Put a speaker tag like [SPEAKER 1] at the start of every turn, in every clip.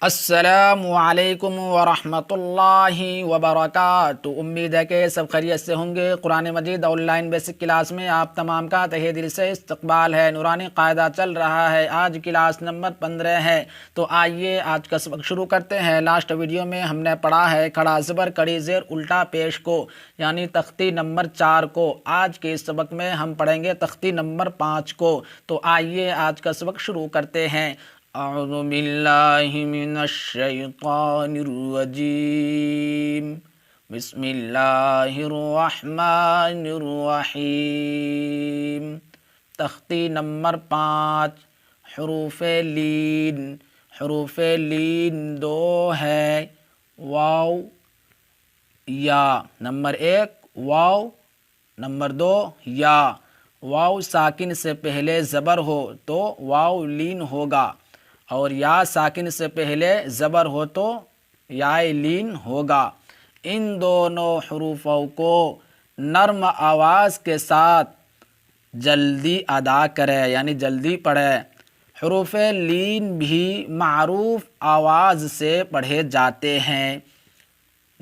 [SPEAKER 1] السلام علیکم ورحمۃ اللہ وبرکاتہ۔ امید ہے کہ سب خیریت سے ہوں گے۔ قرآن مجید آن لائن بیسک کلاس میں آپ تمام کا تہہ دل سے استقبال ہے۔ نورانی قاعدہ چل رہا ہے، آج کلاس نمبر 15 ہے۔ تو آئیے آج کا سبق شروع کرتے ہیں۔ لاسٹ ویڈیو میں ہم نے پڑھا ہے کھڑا زبر کڑی زیر الٹا پیش کو، یعنی تختی نمبر 4 کو۔ آج کے اس سبق میں ہم پڑھیں گے تختی نمبر 5 کو۔ تو آئیے آج کا سبق شروع کرتے ہیں۔ اعوذ باللہ من الشیطان الرجیم، بسم اللہ الرحمن الرحیم۔ تختی نمبر 5، حروف لین۔ حروف لین 2 ہے، واو یا۔ نمبر 1 واو، نمبر 2 یا۔ واو ساکن سے پہلے زبر ہو تو واو لین ہوگا، اور یا ساکن سے پہلے زبر ہو تو یا لین ہوگا۔ ان دونوں حروفوں کو نرم آواز کے ساتھ جلدی ادا کرے، یعنی جلدی پڑھے۔ حروف لین بھی معروف آواز سے پڑھے جاتے ہیں۔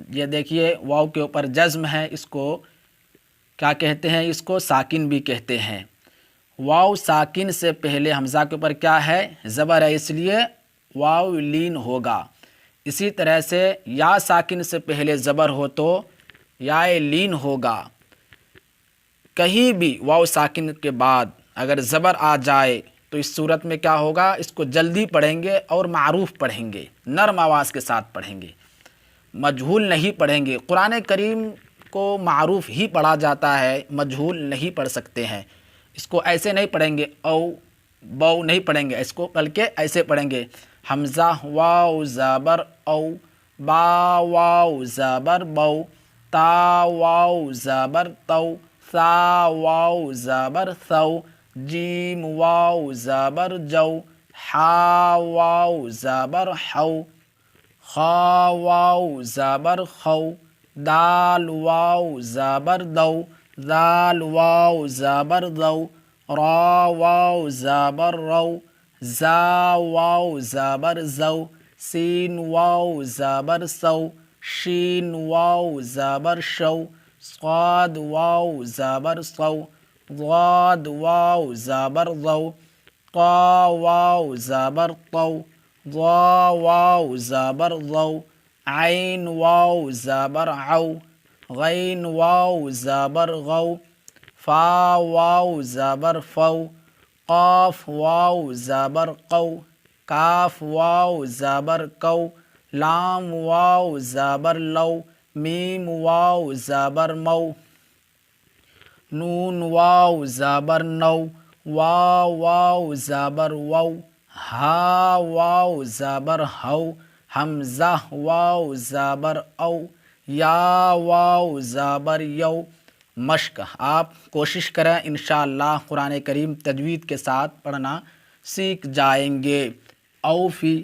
[SPEAKER 1] یہ دیکھیے واو کے اوپر جزم ہے، اس کو کیا کہتے ہیں؟ اس کو ساکن بھی کہتے ہیں۔ واو ساکن سے پہلے حمزہ کے اوپر کیا ہے؟ زبر ہے، اس لیے واو لین ہوگا۔ اسی طرح سے یا ساکن سے پہلے زبر ہو تو یا لین ہوگا۔ کہیں بھی واو ساکن کے بعد اگر زبر آ جائے تو اس صورت میں کیا ہوگا؟ اس کو جلدی پڑھیں گے اور معروف پڑھیں گے، نرم آواز کے ساتھ پڑھیں گے، مجہول نہیں پڑھیں گے۔ قرآن کریم کو معروف ہی پڑھا جاتا ہے، مجہول نہیں پڑھ سکتے ہیں۔ اس کو ایسے نہیں پڑھیں گے، او بو نہیں پڑھیں گے، اس کو بلکہ ایسے پڑھیں گے۔ حمزہ واو زبر او، با واو زبر بو، تا واو زبر تو، ثا واو زبر ثو، جیم واو زبر جو، حا واو زبر حو، خا واو زبر خو، دال واو زبر دو، ذال واو زبر ذو، را واو زبر رو، زا واو زبر زو، سین واو زبر سو، شین واو زبر شو، صاد واو زبر صو، ضاد واو زبر ضو، طا واو زبر طو، ضا واو زبر ضو، عین واو زبر عو، غین واو زبر غو، فا واو زبر فو، قاف واو زبر قو، کاف واو زبر کو، لام واو زبر لو، میم واو زبر مو، نون واو زبر نو، واو واو زبر وو، ہا واو زبر ہو، حمزہ واو زبر او، یا واو زبر یو۔ مشق آپ کوشش کریں، انشاءاللہ قرآن کریم تجوید کے ساتھ پڑھنا سیکھ جائیں گے۔ اوفی،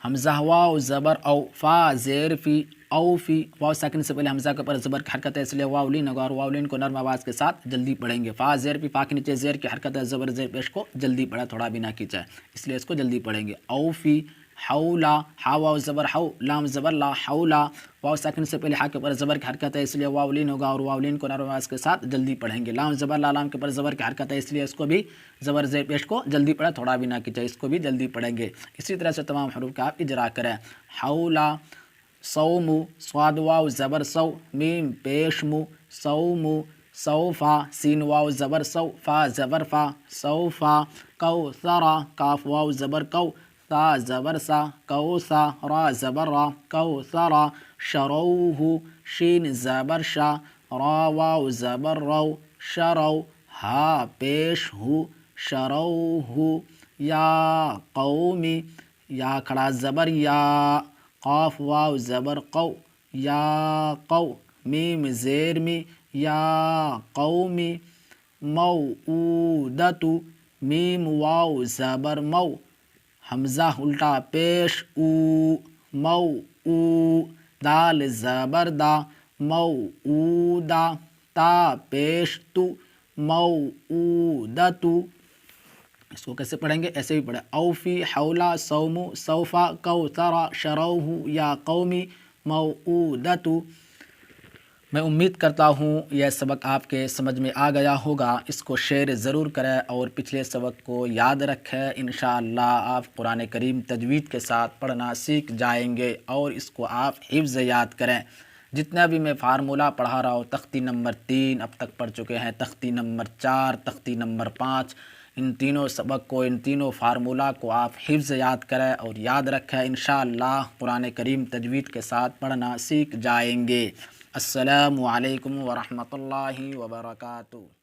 [SPEAKER 1] حمزہ واو زبر او، فا زیر فی، اوفی۔ واو ساکن سے پہلے حمزہ کے اوپر زبر کی حرکت ہے، اس لیے واو لین ہوگا، اور واو لین کو نرم آواز کے ساتھ جلدی پڑھیں گے۔ فا زیر فی، فا کے نیچے زیر کی حرکت ہے، زبر زیر پیش کو جلدی پڑھا، تھوڑا بھی نہ کھینچا ہے، اس لیے اس کو جلدی پڑھیں گے۔ اوفی، حولا، ہا واو زبر ہو، لام زبر لا، حولا۔ واو ساکن سے پہلے ہا کے اوپر زبر کی حرکت ہے، اس لیے واو لین ہوگا، اور واو لین کو نرم آواز کے ساتھ جلدی پڑھیں گے۔ لام زبر لا، لام کے اوپر زبر کی حرکت ہے، اس لیے اس کو بھی زبر زیر پیش کو جلدی پڑھا، تھوڑا بھی نہ کھینچا، اس کو بھی جلدی پڑھیں گے۔ اسی طرح سے تمام حروف کا آپ اجرا کریں۔ حولا، صوم، صاد واو زبر سو، میم پیش مو، صوم، صوفا، سین واو زبر سو، فا زبر فا، صوفا، کوثرا، کاف واو زبر کو، ثا زبر سا، کوثا، را زبر را، کوثرا، شروہ، شین زبر شا، را واو زبر رو، شرو، ہا پیش ہو، شروہ، یا قومی، یا کھڑا زبر یا، قاف واو زبر قو، یا قو، میم زیر می، یا قومی، موعودۃ، میم واو زبر مو، حمزہ الٹا پیش او، مو او، دال زبر دا، موعودہ، تا پیش تو، موعودۃ، اس کو کیسے پڑھیں گے؟ ایسے بھی پڑھیں، اوفی حولا سومو سوفا کوثرا شروہ یا قومی موعودت۔ میں امید کرتا ہوں یہ سبق آپ کے سمجھ میں آ گیا ہوگا۔ اس کو شیئر ضرور کریں اور پچھلے سبق کو یاد رکھیں۔ انشاءاللہ آپ قرآن کریم تجوید کے ساتھ پڑھنا سیکھ جائیں گے اور اس کو آپ حفظ یاد کریں۔ جتنا بھی میں فارمولہ پڑھا رہا ہوں، تختی نمبر 3 اب تک پڑھ چکے ہیں، تختی نمبر 4، تختی نمبر 5، ان تینوں سبق کو، ان تینوں فارمولہ کو آپ حفظ یاد کریں اور یاد رکھیں۔ انشاءاللہ قرآن کریم تجوید کے ساتھ پڑھنا سیکھ جائیں گے۔ السلام علیکم ورحمۃ اللہ وبرکاتہ۔